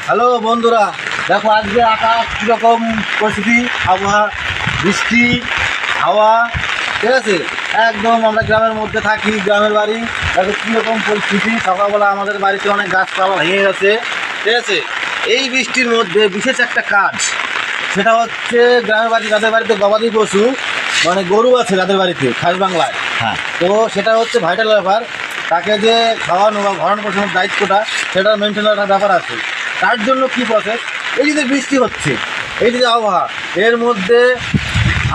Hello বন্ধুরা, দেখো আজকে আকাশ কীরকম পরিস্থিতি, আবহাওয়া, বৃষ্টি, হাওয়া, ঠিক আছে। একদম আমরা গ্রামের মধ্যে থাকি, গ্রামের বাড়ি। দেখো কীরকম পরিস্থিতি। সকালবেলা আমাদের বাড়িতে অনেক গাছপালা ভেঙে গেছে, ঠিক আছে। এই বৃষ্টির মধ্যে বিশেষ একটা কাজ, সেটা হচ্ছে গ্রামের বাড়ি যাদের বাড়িতে গবাদি পশু মানে গরু আছে, যাদের বাড়িতে খাস বাংলায়, হ্যাঁ, তো সেটা হচ্ছে ভাইটাল ব্যাপার। তাকে যে খাওয়ানো বা ভরণ পোষণের দায়িত্বটা, সেটা মেনটেনের একটা ব্যাপার আছে। তার জন্য কী প্রসেস, এই যে বৃষ্টি হচ্ছে, এই যে আবহাওয়া, এর মধ্যে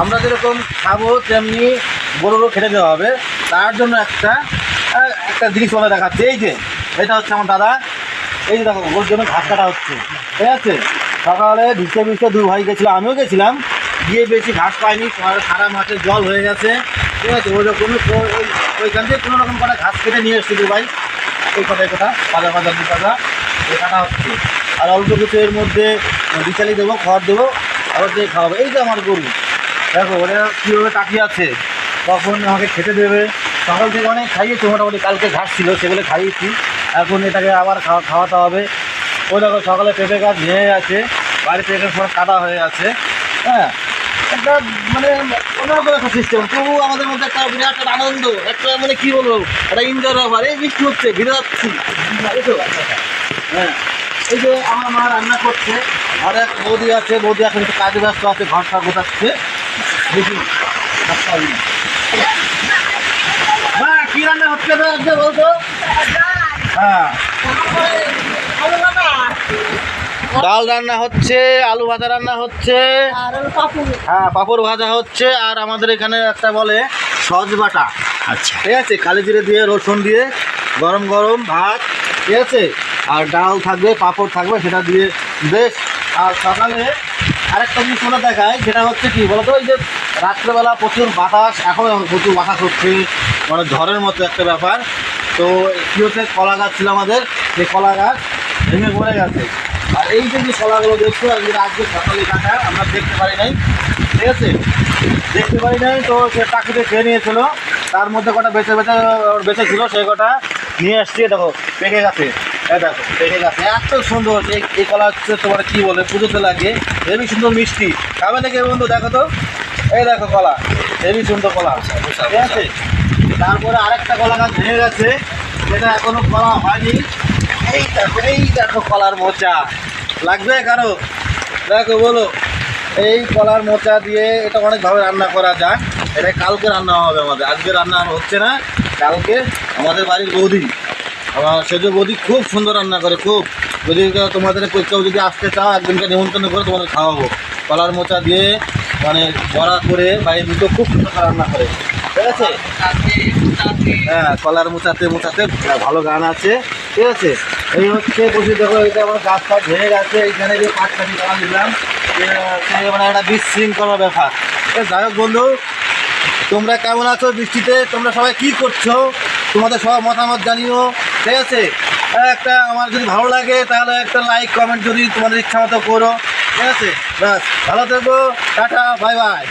আমরা যেরকম খাবো তেমনি গরুরও খেতে দেওয়া হবে। তার জন্য একটা জিনিস বলে দেখাচ্ছে। এই যে এটা হচ্ছে আমার দাদা, এই যে দেখো ওর জন্য ঘাস কাটা হচ্ছে, ঠিক আছে। সকালে ভিজতে ভিজতে দু ভাই গেছিলো, আমিও গেছিলাম, গিয়ে বেশি ঘাস পাইনি, সারা মাঠে জল হয়ে গেছে, ঠিক আছে। ওইখান থেকে কোনো রকম করে ঘাস কেটে নিয়ে এসছি দু ভাই, এই কথা বাজার দু টাকা এই কাটা হচ্ছে। আর অল্প কিছু এর মধ্যে বিচালি দেবো, খড় দেবো, আবার দিয়ে খাওয়াবো। এই যে আমার গরু, দেখো ওরা কীভাবে তাকিয়ে আছে, কখন আমাকে খেতে দেবে। সকাল থেকে অনেক খাইয়েছি, মোটামুটি কালকে ঘাস ছিল সেগুলো খাইয়েছি, এখন এটাকে আবার খাওয়াতে হবে। ওই দেখো সকালে পেঁপে গাছ ভেঙে গেছে, বাড়িতে এখানে সব কাদা হয়ে আছে, হ্যাঁ। একটা মানে অন্যরকম একটা সিস্টেম, তবু আমাদের মধ্যে একটা বিরাট একটা আনন্দ, একটা মানে কী বলবো, একটা এনজয় ব্যাপার। এই বৃষ্টি হচ্ছে, ভিড়ে যাচ্ছি, হ্যাঁ। এই যে আমার মা রান্না করছে, ঘরে এক বৌদি আছে, বৌদি এখন একটু কাজে ব্যস্ত আছে, ঘরটা গোছাচ্ছে। দেখি মা কী রান্না হচ্ছে তো আজকে বলতো? হ্যাঁ, ডাল রান্না হচ্ছে, আলু ভাজা রান্না হচ্ছে, হ্যাঁ পাঁপড় ভাজা হচ্ছে, আর আমাদের এখানে একটা বলে সজ বাটা, আচ্ছা, ঠিক আছে, কালি জিরে দিয়ে রসুন দিয়ে গরম গরম ভাত, ঠিক আছে। আর ডাল থাকবে, পাঁপড় থাকবে, সেটা দিয়ে বেশ। আর সকালে আরেকটা জিনিস মনে দেখায়, সেটা হচ্ছে কি বলতো, ওই যে রাত্রেবেলা প্রচুর বাতাস, এখন প্রচুর বাতাস হচ্ছে, মানে ঝড়ের মতো একটা ব্যাপার। তো কী হচ্ছে, কলা গাছ ছিল আমাদের, সেই কলা গাছ ভেঙে পড়ে গেছে। আর এই যে কলাগুলো দেখছো, আজকে সকালে কাটা, আমরা দেখতে পারি নাই, ঠিক আছে, দেখতে পারি নাই। তো সে টাকিতে খেয়ে নিয়েছিল, তার মধ্যে কটা বেঁচে ছিল, সেই কটা নিয়ে আসছি। দেখো পেকে গেছে, দেখো পেকে গেছে, এত সুন্দর। এই কলা হচ্ছে তোমার কী বলে, পুজোতে লাগে, হেবি সুন্দর মিষ্টি। খাবে নাকি বন্ধু? দেখো তো, এই দেখো কলা, হেবি সুন্দর কলা, ঠিক আছে। তারপরে আরেকটা কলা গাছ ভেঙে গেছে, সেটা এখনো কলা হয়নি। এই দেখো কলার মোচা, লাগবে কারো? দেখো বলো, এই কলার মোচা দিয়ে এটা অনেকভাবে রান্না করা যায়। এটা কালকে রান্না হবে আমাদের, আজকে রান্না হচ্ছে না, কালকে। আমাদের বাড়ির বৌদি, আমার সেজ বৌদি খুব সুন্দর রান্না করে, খুব। যদি তোমাদের কেউ যদি আসতে চাও, একদিনকে নিমন্ত্রণ করে তোমাদের খাওয়াবো। কলার মোচা দিয়ে মানে বড়া করে বাইরে দুটো খুব সুন্দর রান্না করে, ঠিক আছে। হ্যাঁ, কলার মোচাতে ভালো গান আছে, ঠিক আছে। এই হচ্ছে বসে দেখো, এটা আমার গাছ ফাছ ভেঙে গেছে, এইখানে যে কাঠি কলা দিলাম, মানে একটা বিশৃঙ্খলার ব্যাপার। যাই হোক বন্ধু, তোমরা কেমন আছো বৃষ্টিতে? তোমরা সবাই কী করছো? তোমাদের সবার মতামত জানিও, ঠিক আছে। একটা আমার যদি ভালো লাগে তাহলে একটা লাইক কমেন্ট যদি তোমাদের ইচ্ছা মতো করো, ঠিক আছে। ব্যাস, ভালো থেকো, টাটা, বাই বাই।